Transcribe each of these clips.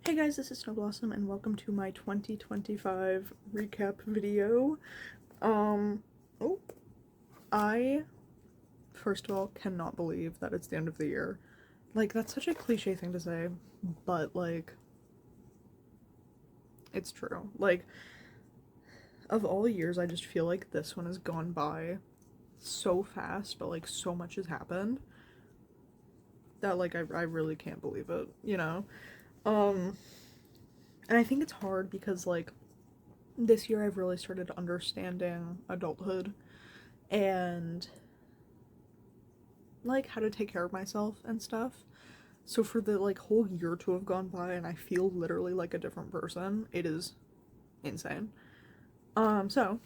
Hey guys, this is Snow Blossom and welcome to my 2025 recap video. Oh, I, first of all, cannot believe that it's the end of the year. Like, that's such a cliche thing to say, but, like, it's true. Like, of all the years, I just feel like this one has gone by so fast, but, like, so much has happened that, like, I really can't believe it, you know? And I think it's hard because, like, this year I've really started understanding adulthood and, like, how to take care of myself and stuff. So for the, like, whole year to have gone by and I feel literally like a different person, it is insane. So,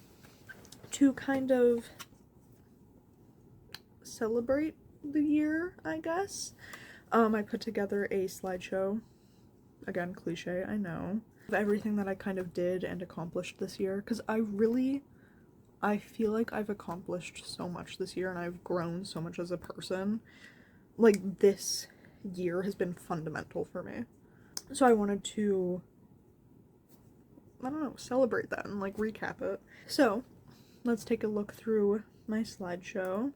to kind of celebrate the year, I guess, I put together a slideshow. Again, cliche, I know. Of everything that I kind of did and accomplished this year, because I feel like I've accomplished so much this year and I've grown so much as a person. Like, this year has been fundamental for me. So I wanted to, I don't know, celebrate that and, like, recap it. So, let's take a look through my slideshow.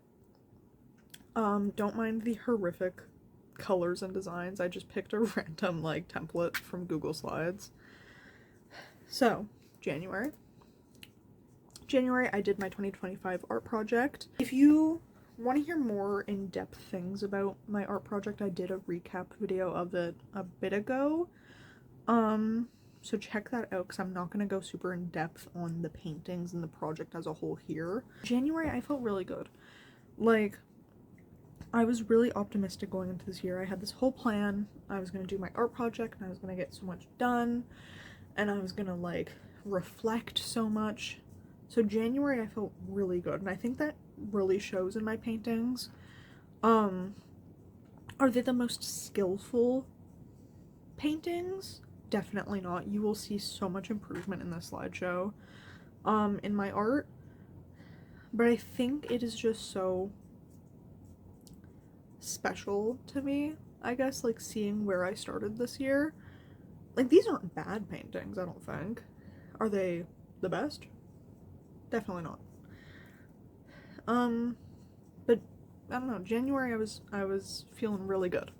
Don't mind the horrific colors and designs. I just picked a random, like, template from Google Slides. So, January, I did my 2025 art project. If you want to hear more in-depth things about my art project, I did a recap video of it a bit ago. So check that out because I'm not going to go super in-depth on the paintings and the project as a whole here. January, I felt really good. Like, I was really optimistic going into this year. I had this whole plan. I was going to do my art project and I was going to get so much done and I was going to, like, reflect so much. So January I felt really good, and I think that really shows in my paintings. Are they the most skillful paintings? Definitely not. You will see so much improvement in this slideshow, in my art. But I think it is just so special to me, I guess, like, seeing where I started this year. Like, these aren't bad paintings, I don't think. Are they the best? Definitely not. But I don't know, January I was feeling really good.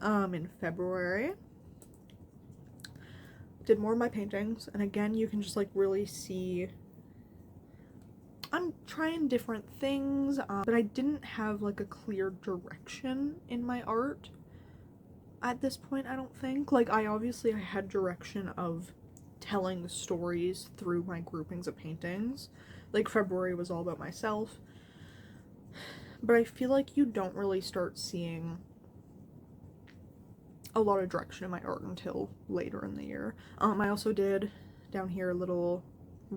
In February, did more of my paintings, and again, you can just, like, really see I'm trying different things, but I didn't have, like, a clear direction in my art at this point, I don't think. Like, I had direction of telling stories through my groupings of paintings. Like, February was all about myself, but I feel like you don't really start seeing a lot of direction in my art until later in the year. I also did down here a little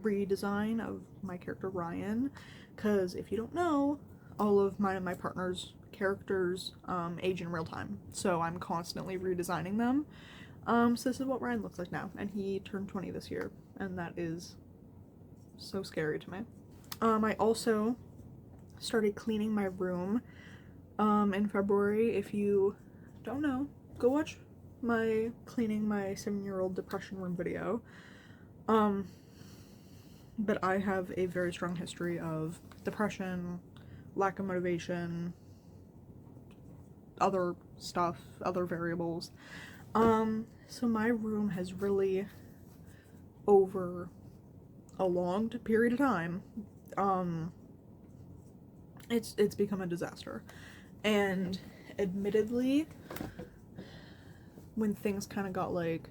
redesign of my character Ryan, because if you don't know, all of mine and my partner's characters age in real time, so I'm constantly redesigning them. So this is what Ryan looks like now, and he turned 20 this year, and that is so scary to me. I also started cleaning my room in February. If you don't know, go watch my cleaning my 7-year-old depression room video. But I have a very strong history of depression, lack of motivation, other stuff, other variables. So my room has really, over a long period of time, it's become a disaster. And admittedly, when things kind of got, like,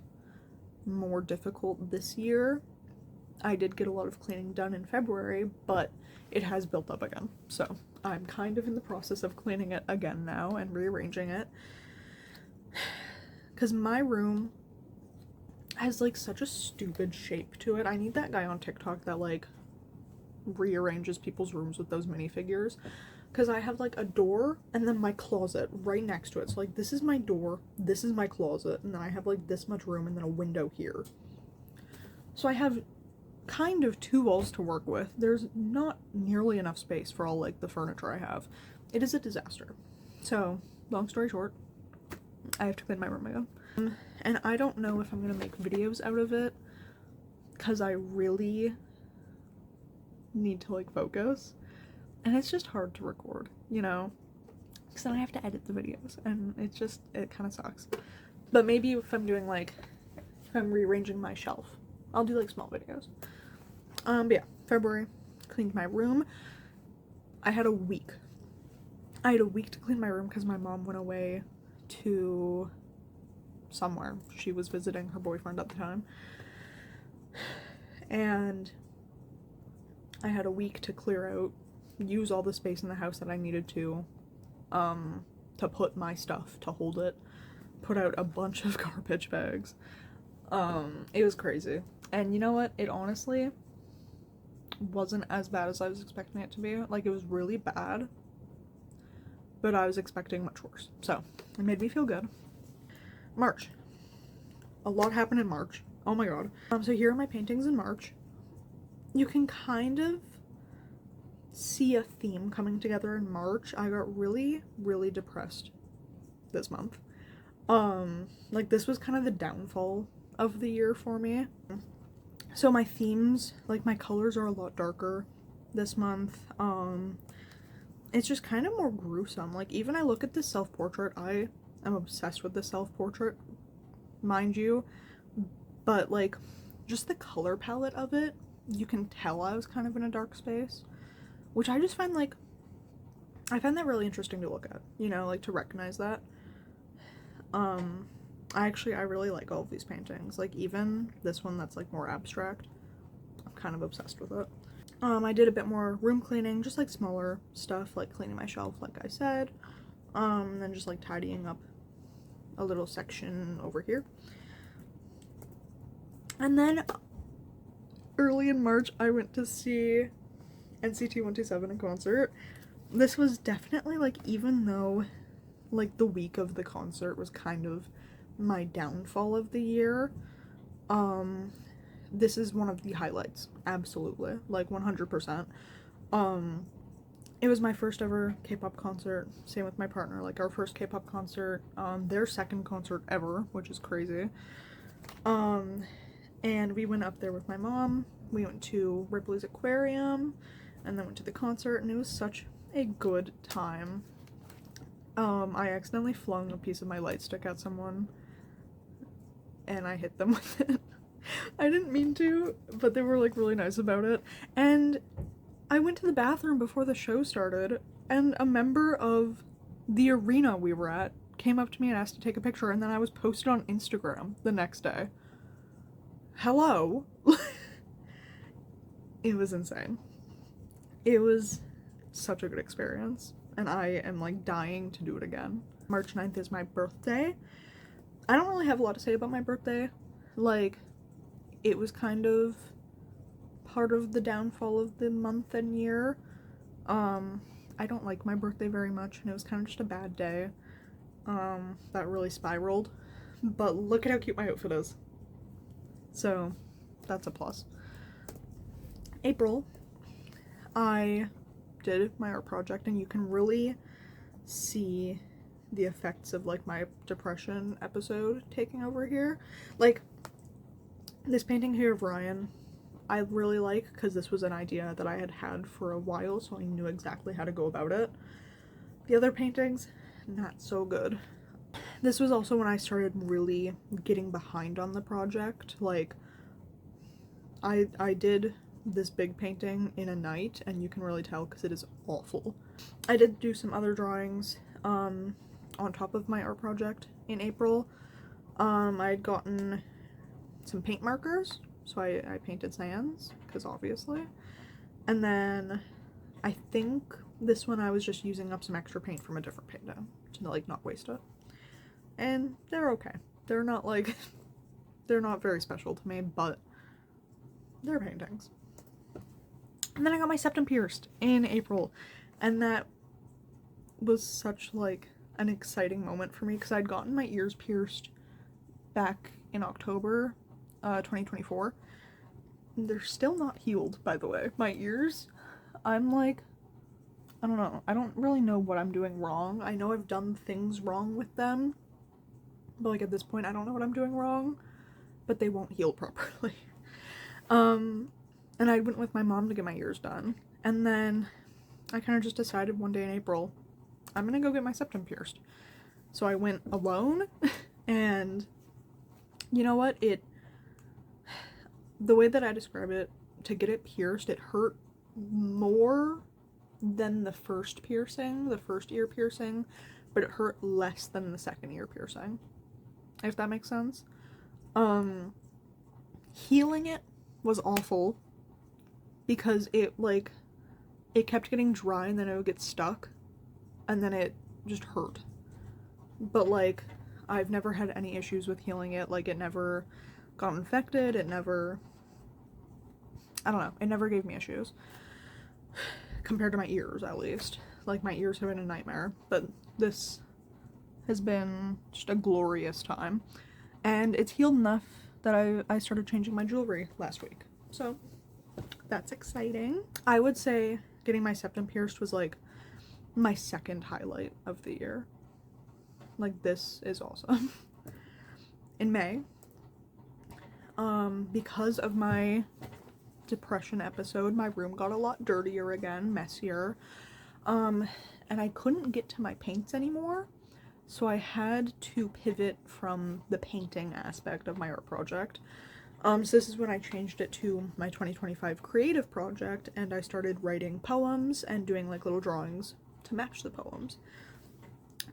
more difficult this year, I did get a lot of cleaning done in February, but it has built up again. So I'm kind of in the process of cleaning it again now and rearranging it. Because my room has, like, such a stupid shape to it. I need that guy on TikTok that, like, rearranges people's rooms with those minifigures. Because I have, like, a door and then my closet right next to it. So, like, this is my door, this is my closet, and then I have, like, this much room and then a window here. So I have kind of 2 walls to work with. There's not nearly enough space for all, like, the furniture I have. It is a disaster. So, long story short, I have to clean my room again. And I don't know if I'm gonna make videos out of it because I really need to like focus, and it's just hard to record, you know, because then I have to edit the videos, and it kind of sucks. But maybe if I'm doing like, if I'm rearranging my shelf, I'll do like small videos. But yeah, February, cleaned my room. I had a week to clean my room because my mom went away to somewhere. She was visiting her boyfriend at the time, and I had a week to clear out, use all the space in the house that I needed to put my stuff, to hold it, put out a bunch of garbage bags. It was crazy. And you know what? It honestly wasn't as bad as I was expecting it to be. Like, it was really bad, but I was expecting much worse. So, it made me feel good. March. A lot happened in March. Oh my god. So here are my paintings in March. You can kind of see a theme coming together in March. I got really, really depressed this month. Like, this was kind of the downfall of the year for me. So my themes, like, my colors are a lot darker this month. It's just kind of more gruesome. Like, even I look at this self-portrait, I am obsessed with this self-portrait, mind you, but like, just the color palette of it, you can tell I was kind of in a dark space, which I just find, like, I find that really interesting to look at, you know, like, to recognize that. I really like all of these paintings, like, even this one that's like more abstract. I'm kind of obsessed with it. I did a bit more room cleaning, just like smaller stuff, like cleaning my shelf, like I said, and then just like tidying up a little section over here. And then early in March, I went to see NCT 127 in concert. This was definitely, like, even though like the week of the concert was kind of my downfall of the year, this is one of the highlights, absolutely, like 100%. It was my first ever K-pop concert, same with my partner, like our first K-pop concert, their second concert ever, which is crazy. And we went up there with my mom, we went to Ripley's Aquarium, and then went to the concert, and it was such a good time. I accidentally flung a piece of my light stick at someone, and I hit them with it. I didn't mean to, but they were like really nice about it. And I went to the bathroom before the show started, and a member of the arena we were at came up to me and asked to take a picture, and then I was posted on Instagram the next day. Hello? It was insane. It was such a good experience, and I am like dying to do it again. March 9th is my birthday. I don't really have a lot to say about my birthday. Like, it was kind of part of the downfall of the month and year. I don't like my birthday very much, and it was kind of just a bad day. That really spiraled. But look at how cute my outfit is. So, that's a plus. April, I did my art project, and you can really see the effects of like my depression episode taking over here. Like, this painting here of Ryan, I really like, because this was an idea that I had had for a while, so I knew exactly how to go about it. The other paintings, not so good. This was also when I started really getting behind on the project. Like, I did this big painting in a night, and you can really tell because it is awful. I did do some other drawings on top of my art project in April. I had gotten some paint markers, so I painted sands, because obviously. And then I think this one I was just using up some extra paint from a different painting to like not waste it. And they're okay. They're not like, they're not very special to me, but they're paintings. And then I got my septum pierced in April, and that was such like an exciting moment for me, because I'd gotten my ears pierced back in October 2024. They're still not healed, by the way. My ears, I'm like, I don't know. I don't really know what I'm doing wrong. I know I've done things wrong with them, But like at this point I don't know what I'm doing wrong, but they won't heal properly. And I went with my mom to get my ears done, and then I kind of just decided one day in April I'm gonna go get my septum pierced. So I went alone, and you know what, the way that I describe it, to get it pierced, it hurt more than the first piercing, the first ear piercing, but it hurt less than the second ear piercing, if that makes sense. Healing it was awful because it kept getting dry and then it would get stuck and then it just hurt. But like, I've never had any issues with healing it. Like, it never got infected, it never, I don't know, it never gave me issues. Compared to my ears, at least. Like, my ears have been a nightmare, but this has been just a glorious time. And it's healed enough that I started changing my jewelry last week. So, that's exciting. I would say getting my septum pierced was like my second highlight of the year. Like, this is awesome. In May, because of my depression episode, my room got a lot dirtier again, messier, and I couldn't get to my paints anymore, so I had to pivot from the painting aspect of my art project. So this is when I changed it to my 2025 creative project, and I started writing poems and doing like little drawings to match the poems.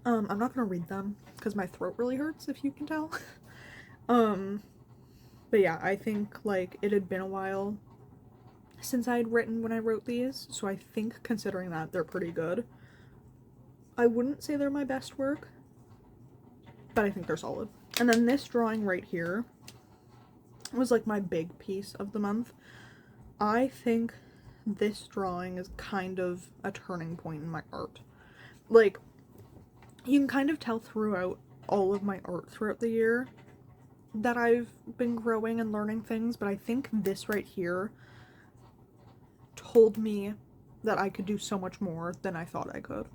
I'm not gonna read them because my throat really hurts, if you can tell. But yeah, I think like it had been a while since I had written when I wrote these, so I think considering that, they're pretty good. I wouldn't say they're my best work, but I think they're solid. And then this drawing right here was like my big piece of the month. I think this drawing is kind of a turning point in my art. Like, you can kind of tell throughout all of my art throughout the year that I've been growing and learning things, but I think this right here told me that I could do so much more than I thought I could.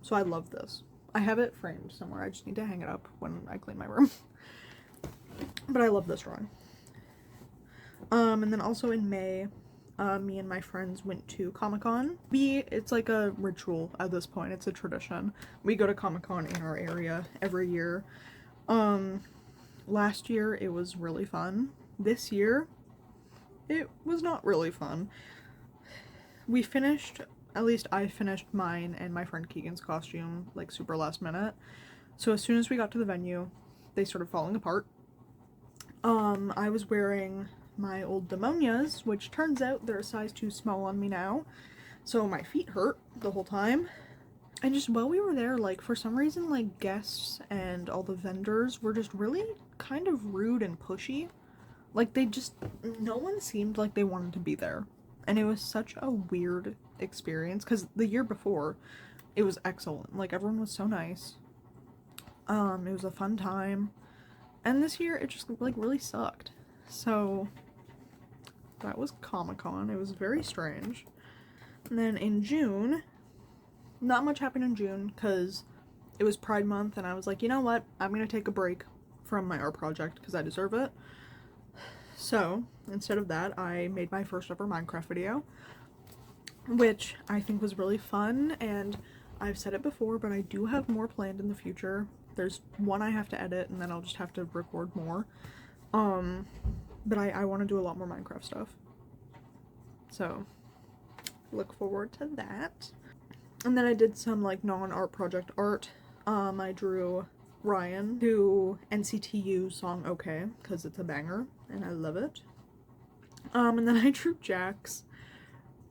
So I love this. I have it framed somewhere. I just need to hang it up when I clean my room. But I love this drawing. And then also in May, me and my friends went to Comic-Con. It's like a ritual at this point. It's a tradition. We go to Comic-Con in our area every year. Last year it was really fun. This year, it was not really fun. We finished, at least I finished mine and my friend Keegan's costume like super last minute. So as soon as we got to the venue, they started falling apart. I was wearing my old Demonias, which turns out they're a size too small on me now. So my feet hurt the whole time. And just while we were there, like, for some reason, like, guests and all the vendors were just really kind of rude and pushy. Like, no one seemed like they wanted to be there. And it was such a weird experience, because the year before, it was excellent. Like, everyone was so nice. It was a fun time. And this year, it just, like, really sucked. So, that was Comic-Con. It was very strange. And then in June, not much happened in June, because it was Pride Month, and I was like, you know what? I'm gonna take a break from my art project, because I deserve it. So, instead of that, I made my first ever Minecraft video, which I think was really fun, and I've said it before, but I do have more planned in the future. There's one I have to edit, and then I'll just have to record more. But I want to do a lot more Minecraft stuff. So, look forward to that. And then I did some, like, non-art project art. I drew Ryan to NCTU's song Okay, because it's a banger, and I love it. And then I drew Jax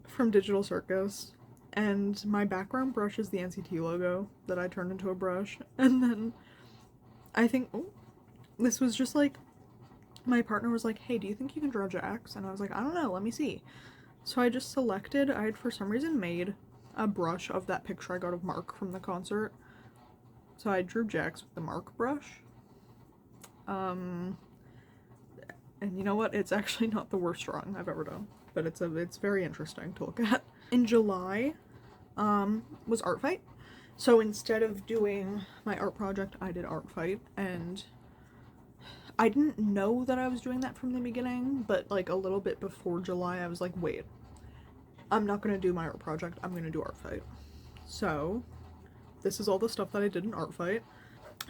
from Digital Circus, and my background brush is the NCT logo that I turned into a brush. And then I think, this was just like, my partner was like, hey, do you think you can draw Jax? And I was like, I don't know, let me see. So I just selected, I had for some reason made a brush of that picture I got of Mark from the concert. So I drew Jax with the Mark brush. And you know what? It's actually not the worst drawing I've ever done, but it's very interesting to look at. In July, was Art Fight. So instead of doing my art project, I did Art Fight, and I didn't know that I was doing that from the beginning, but like a little bit before July, I was like, wait, I'm not gonna do my art project, I'm gonna do Art Fight. So this is all the stuff that I did in Art Fight.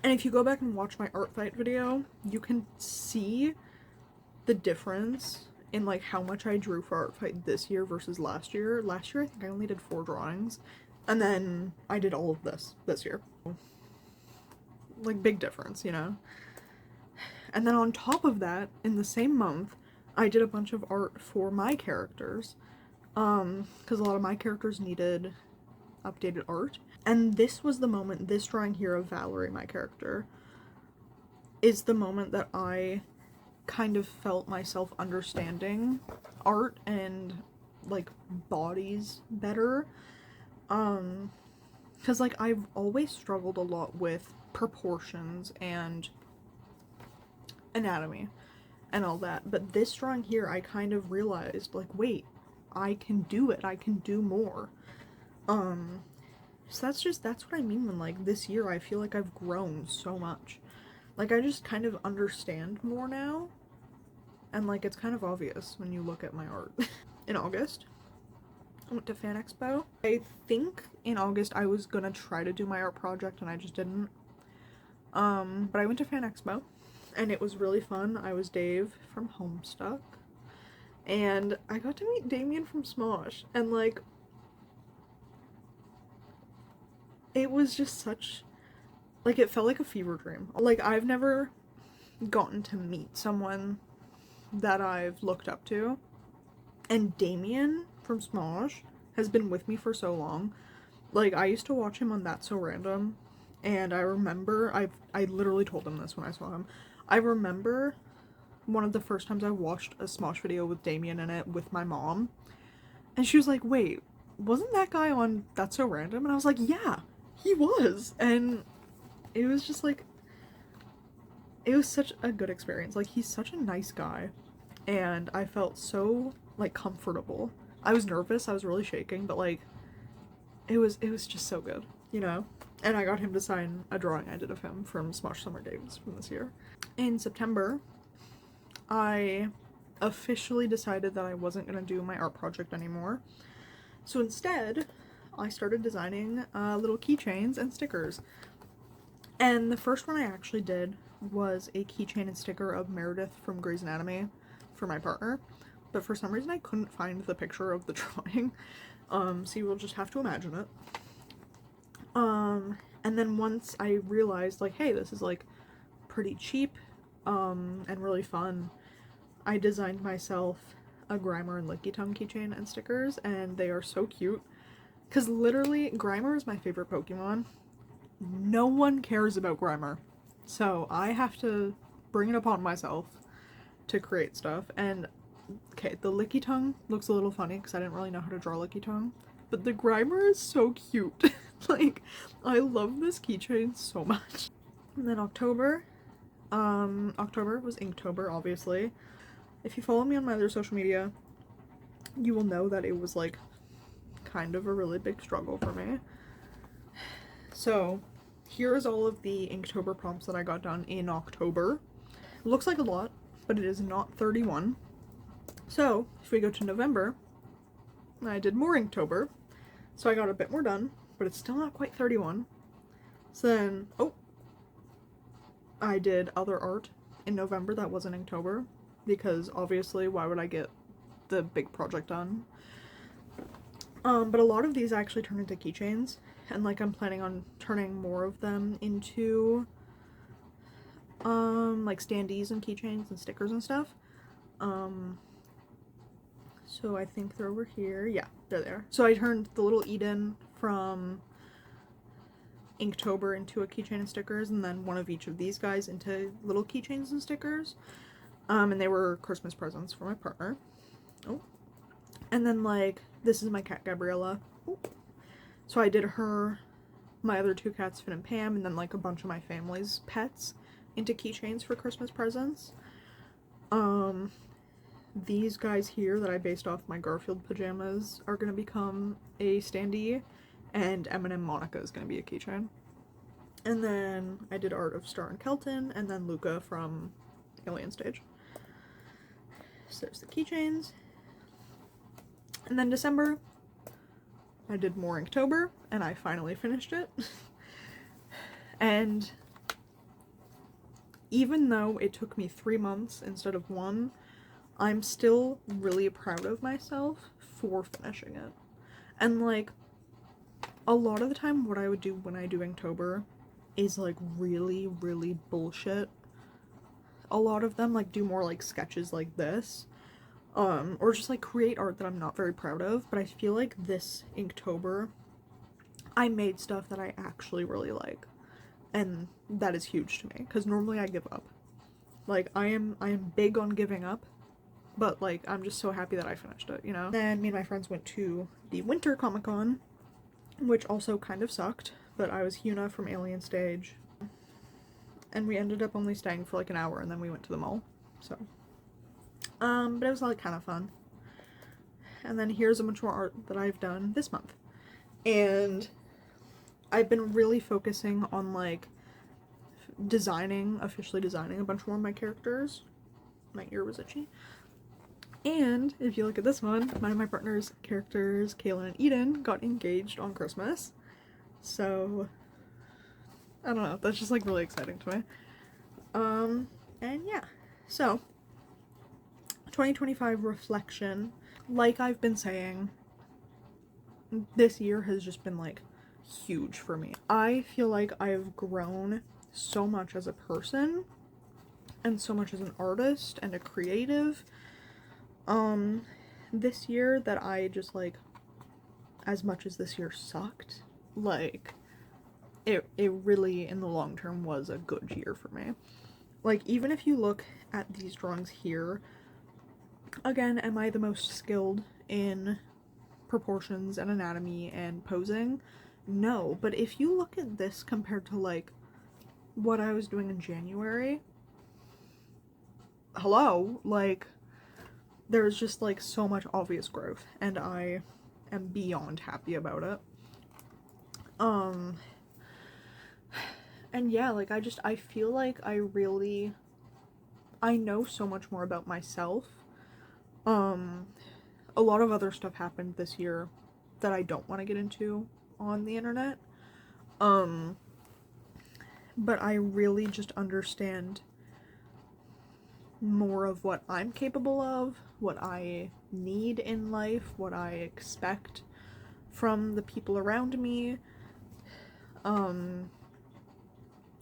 And if you go back and watch my Art Fight video, you can see the difference in like how much I drew for Art Fight this year versus last year. Last year I think I only did 4 drawings, and then I did all of this year. Like, big difference, you know? And then on top of that, in the same month, I did a bunch of art for my characters, because a lot of my characters needed updated art. And this was the moment, this drawing here of Valerie, my character, is the moment that I kind of felt myself understanding art and like bodies better. Because like I've always struggled a lot with proportions and anatomy and all that, but this drawing here I kind of realized, like, wait, I can do it, I can do more. So that's what I mean when, like, this year I feel like I've grown so much. Like, I just kind of understand more now, and like it's kind of obvious when you look at my art. In August, I went to Fan Expo. I think in August I was gonna try to do my art project and I just didn't. But I went to Fan Expo and it was really fun. I was Dave from Homestuck and I got to meet Damien from Smosh, and like it was just such, like, it felt like a fever dream. Like, I've never gotten to meet someone that I've looked up to, and Damien from Smosh has been with me for so long. Like, I used to watch him on That's So Random, and I remember, I literally told him this when I saw him. I remember one of the first times I watched a Smosh video with Damien in it with my mom, and she was like, wait, wasn't that guy on That's So Random? And I was like, yeah, he was. And it was just like, it was such a good experience. Like, he's such a nice guy, and I felt so, like, comfortable. I was nervous, I was really shaking, but like it was just so good, you know? And I got him to sign a drawing I did of him from Smosh Summer Games from this year. In September, I officially decided that I wasn't gonna do my art project anymore. So instead, I started designing little keychains and stickers. And the first one I actually did was a keychain and sticker of Meredith from Grey's Anatomy for my partner. But for some reason I couldn't find the picture of the drawing. So you will just have to imagine it. And then once I realized, like, hey, this is like pretty cheap, and really fun, I designed myself a Grimer and Lickitung keychain and stickers, and they are so cute. Because literally, Grimer is my favorite Pokemon. No one cares about Grimer. So I have to bring it upon myself to create stuff. And, okay, the Lickitung looks a little funny because I didn't really know how to draw Lickitung. But the Grimer is so cute. Like, I love this keychain so much. And then October was Inktober, obviously. If you follow me on my other social media, you will know that it was, like, kind of a really big struggle for me. So, here is all of the Inktober prompts that I got done in October. It looks like a lot, but it is not 31. So, if we go to November, I did more Inktober, so I got a bit more done, but it's still not quite 31. So then, I did other art in November that wasn't Inktober, because obviously, why would I get the big project done? But a lot of these actually turn into keychains, and like I'm planning on turning more of them into like standees and keychains and stickers and stuff. So I think they're over here. Yeah, they're there. So I turned the little Eden from Inktober into a keychain and stickers, and then one of each of these guys into little keychains and stickers. And they were Christmas presents for my partner. Oh. And then, like, this is my cat, Gabriella. Oh. So I did her, my other 2 cats, Finn and Pam, and then, like, a bunch of my family's pets into keychains for Christmas presents. These guys here that I based off my Garfield pajamas are gonna become a standee, and Eminem Monica is going to be a keychain. And then I did art of Star and Kelton, and then Luca from Alien Stage. So there's the keychains. And then December, I did more Inktober, and I finally finished it. And even though it took me 3 months instead of 1, I'm still really proud of myself for finishing it. And like, a lot of the time what I would do when I do Inktober is like really, really bullshit. A lot of them like do more like sketches like this. Or just like create art that I'm not very proud of, but I feel like this Inktober I made stuff that I actually really like, and that is huge to me because normally I give up. Like I am big on giving up, but like I'm just so happy that I finished it, you know. Then me and my friends went to the Winter Comic-Con, which also kind of sucked, but I was Hyuna from Alien Stage, and we ended up only staying for like an hour, and then we went to the mall. So but it was like kind of fun. And then here's a bunch more art that I've done this month. And I've been really focusing on like officially designing a bunch more of my characters. My ear was itchy. And if you look at this one of my partner's characters, Kaylin and Eden, got engaged on Christmas. So I don't know, that's just like really exciting to me. And yeah. So 2025 reflection, like I've been saying, this year has just been like huge for me. I feel like I've grown so much as a person and so much as an artist and a creative this year that I just like, as much as this year sucked, like it really in the long term was a good year for me. Like even if you look at these drawings here, again, am I the most skilled in proportions and anatomy and posing? No, but if you look at this compared to like what I was doing in January, hello, like there's just like so much obvious growth, and I am beyond happy about it. And yeah, like I feel like I know so much more about myself. A lot of other stuff happened this year that I don't want to get into on the internet. But I really just understand more of what I'm capable of, what I need in life, what I expect from the people around me.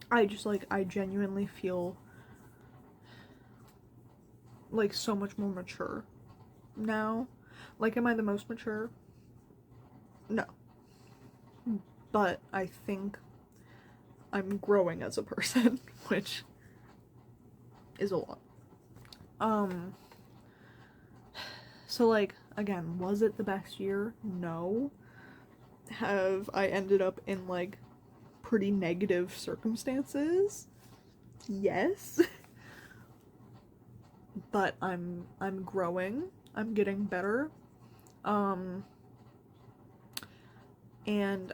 I genuinely feel like so much more mature now. Like, am I the most mature? No. But I think I'm growing as a person, which is a lot. So like, again, was it the best year? No. Have I ended up in like pretty negative circumstances? Yes. But I'm growing. I'm getting better. And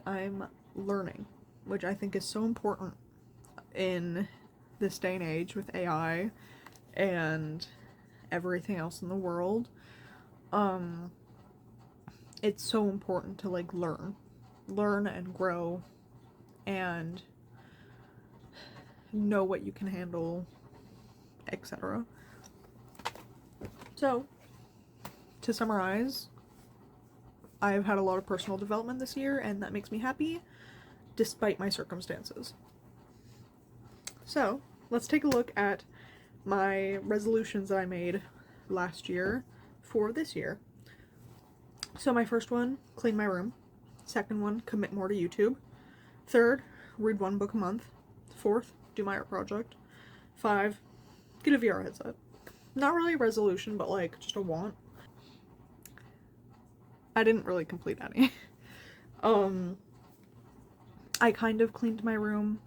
I'm learning, which I think is so important in this day and age with AI and everything else in the world. It's so important to like learn and grow and know what you can handle, etc. So, to summarize, I've had a lot of personal development this year, and that makes me happy, despite my circumstances. So, let's take a look at my resolutions that I made last year for this year. So my first one, clean my room. Second one, commit more to YouTube. Third, read 1 book a month. Fourth, do my art project. 5, get a VR headset. Not really a resolution, but like just a want. I didn't really complete any. I kind of cleaned my room.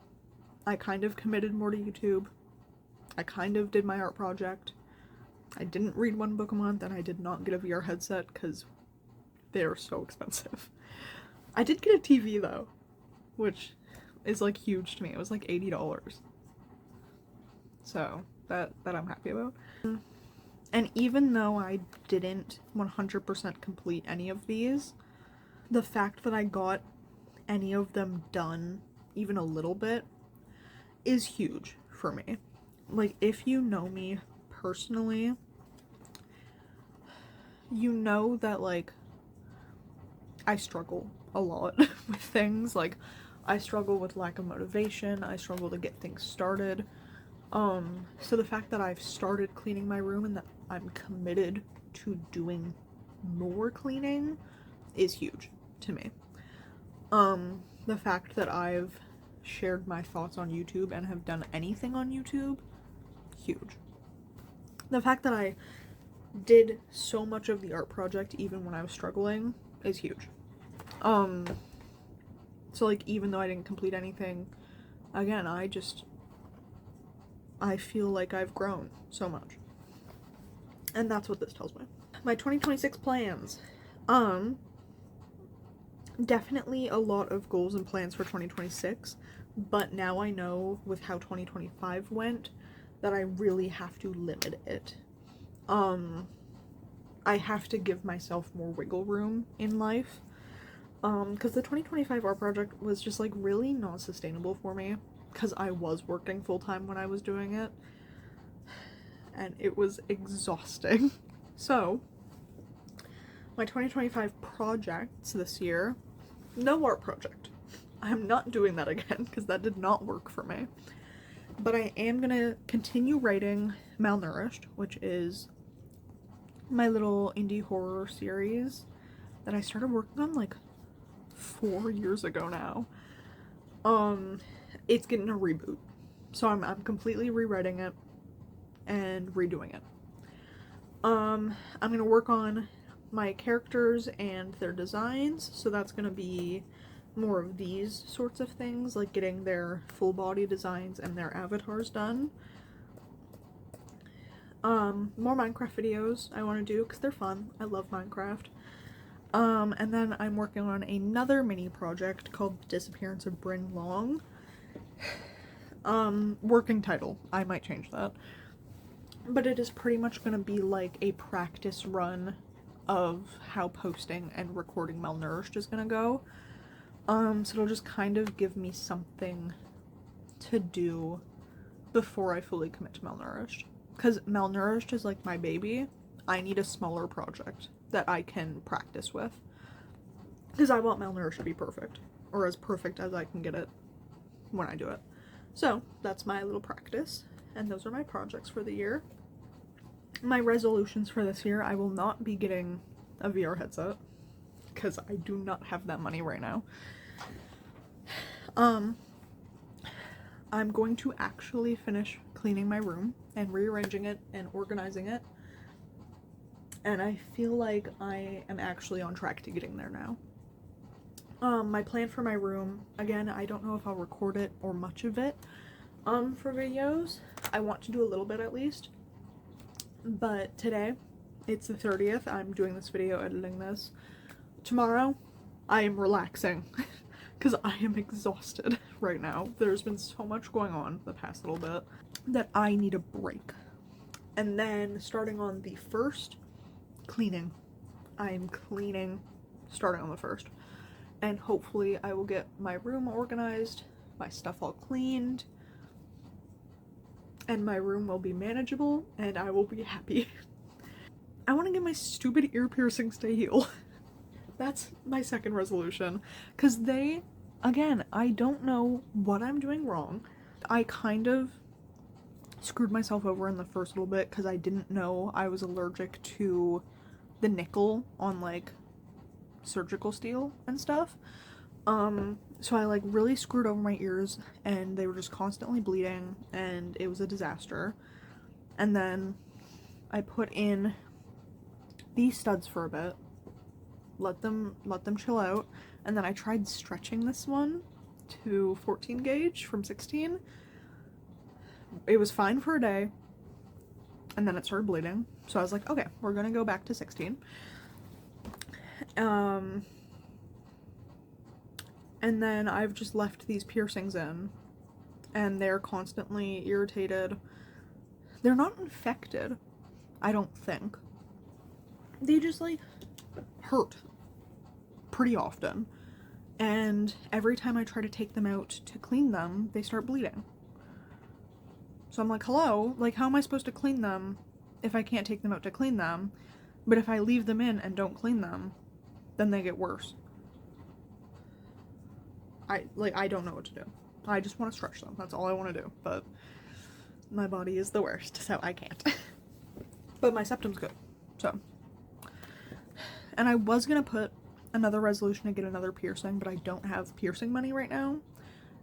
I kind of committed more to YouTube. I kind of did my art project. I didn't read 1 book a month, and I did not get a VR headset because they're so expensive. I did get a TV though, which is like huge to me. It was like $80. So that I'm happy about. And even though I didn't 100% complete any of these, the fact that I got any of them done even a little bit is huge for me. Like, if you know me personally, you know that, like, I struggle a lot with things. Like, I struggle with lack of motivation. I struggle to get things started. So the fact that I've started cleaning my room and that I'm committed to doing more cleaning is huge to me. The fact that I've shared my thoughts on YouTube and have done anything on YouTube, huge. The fact that I did so much of the art project even when I was struggling is huge. So like, even though I didn't complete anything, again, I feel like I've grown so much. And that's what this tells me. My 2026 plans. Definitely a lot of goals and plans for 2026, but now I know with how 2025 went that I really have to limit it. I have to give myself more wiggle room in life. Because the 2025 art project was just like really not sustainable for me because I was working full-time when I was doing it and it was exhausting. So my 2025 projects this year, no art project. I'm not doing that again because that did not work for me. But I am gonna continue writing Malnourished, which is my little indie horror series that I started working on like 4 years ago now. It's getting a reboot, so I'm completely rewriting it and redoing it. I'm gonna work on my characters and their designs, so that's gonna be more of these sorts of things, like getting their full body designs and their avatars done. More Minecraft videos I want to do because they're fun. I love Minecraft. And then I'm working on another mini project called The Disappearance of Bryn Long. Working title. I might change that. But it is pretty much going to be like a practice run of how posting and recording Malnourished is going to go. So it'll just kind of give me something to do before I fully commit to Malnourished. Because Malnourished is like my baby. I need a smaller project that I can practice with. Because I want Malnourished to be perfect. Or as perfect as I can get it when I do it. So, that's my little practice. And those are my projects for the year. My resolutions for this year, I will not be getting a VR headset. Because I do not have that money right now. I'm going to actually finish cleaning my room and rearranging it and organizing it. And I feel like I am actually on track to getting there now. My plan for my room, again, I don't know if I'll record it or much of it for videos. I want to do a little bit at least. But today, it's the 30th. I'm doing this video, editing this. Tomorrow, I am relaxing because I am exhausted right now. There's been so much going on the past little bit that I need a break. And then starting on the 1st, cleaning. I'm cleaning starting on the 1st. And hopefully I will get my room organized, my stuff all cleaned, and my room will be manageable, and I will be happy. I want to get my stupid ear piercings to heal. That's my second resolution. Because they, again, I don't know what I'm doing wrong. I kind of screwed myself over in the first little bit because I didn't know I was allergic to the nickel on like surgical steel and stuff. So I like really screwed over my ears and they were just constantly bleeding and it was a disaster. And then I put in these studs for a bit, let them chill out, and then I tried stretching this one to 14 gauge from 16. It was fine for a day and then it started bleeding, so I was like, okay, we're gonna go back to 16. And then I've just left these piercings in, and they're constantly irritated. They're not infected, I don't think. They just like hurt pretty often. And every time I try to take them out to clean them, they start bleeding. So I'm like, hello? Like, how am I supposed to clean them if I can't take them out to clean them? But if I leave them in and don't clean them, then they get worse. I don't know what to do. I just want to stretch them. That's all I want to do. But my body is the worst, so I can't. But my septum's good. So. And I was gonna put another resolution to get another piercing, but I don't have piercing money right now.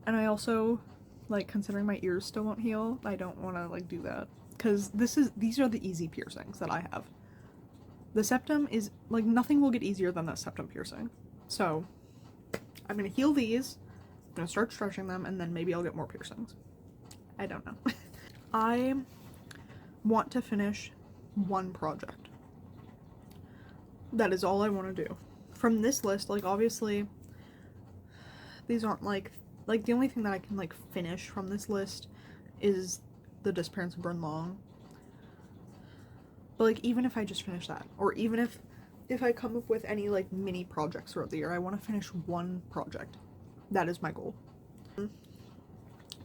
And I also, like, considering my ears still won't heal, I don't want to, like, do that. Because these are the easy piercings that I have. The septum is, like, nothing will get easier than that septum piercing. So, I'm gonna heal these, I'm gonna start stretching them, and then maybe I'll get more piercings. I don't know. I want to finish one project. That is all I want to do. From this list, like, obviously, these aren't, like, the only thing that I can, like, finish from this list is the Disappearance of Bryn Long. But, like, even if I just finish that, or even if I come up with any, like, mini projects throughout the year, I want to finish one project. That is my goal.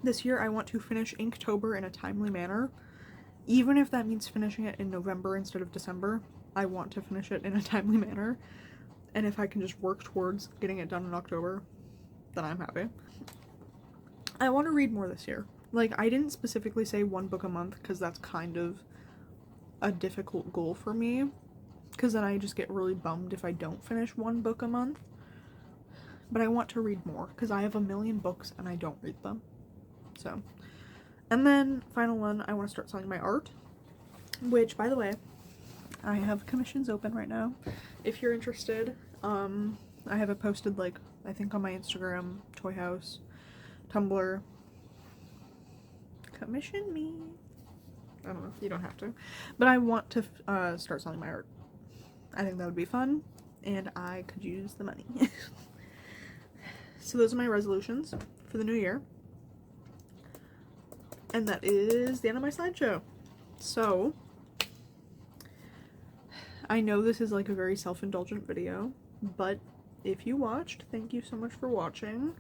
This year, I want to finish Inktober in a timely manner. Even if that means finishing it in November instead of December, I want to finish it in a timely manner. And if I can just work towards getting it done in October, then I'm happy. I want to read more this year. Like, I didn't specifically say one book a month because that's kind of a difficult goal for me. Because then I just get really bummed if I don't finish one book a month. But I want to read more because I have a million books and I don't read them. So. And then, final one, I want to start selling my art. Which, by the way, I have commissions open right now. If you're interested, I have it posted, like, I think on my Instagram, Toy House, Tumblr. Commission me. I don't know, you don't have to. But I want to start selling my art. I think that would be fun, and I could use the money. So those are my resolutions for the new year. And that is the end of my slideshow. So, I know this is like a very self-indulgent video, but if you watched, thank you so much for watching.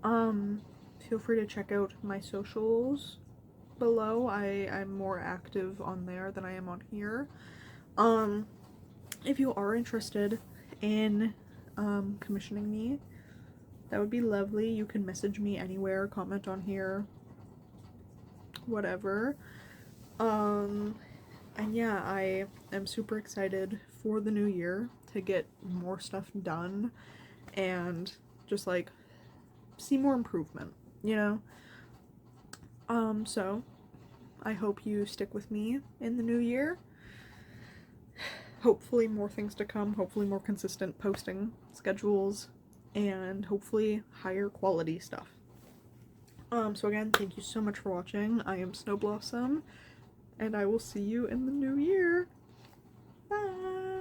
Feel free to check out my socials below. I'm more active on there than I am on here. If you are interested in commissioning me, that would be lovely. You can message me anywhere, comment on here, whatever. And yeah, I am super excited for the new year to get more stuff done and just, like, see more improvement, you know? So I hope you stick with me in the new year. Hopefully more things to come, hopefully more consistent posting schedules, and hopefully higher quality stuff. So again, thank you so much for watching. I am Snow Blossom, and I will see you in the new year. Bye!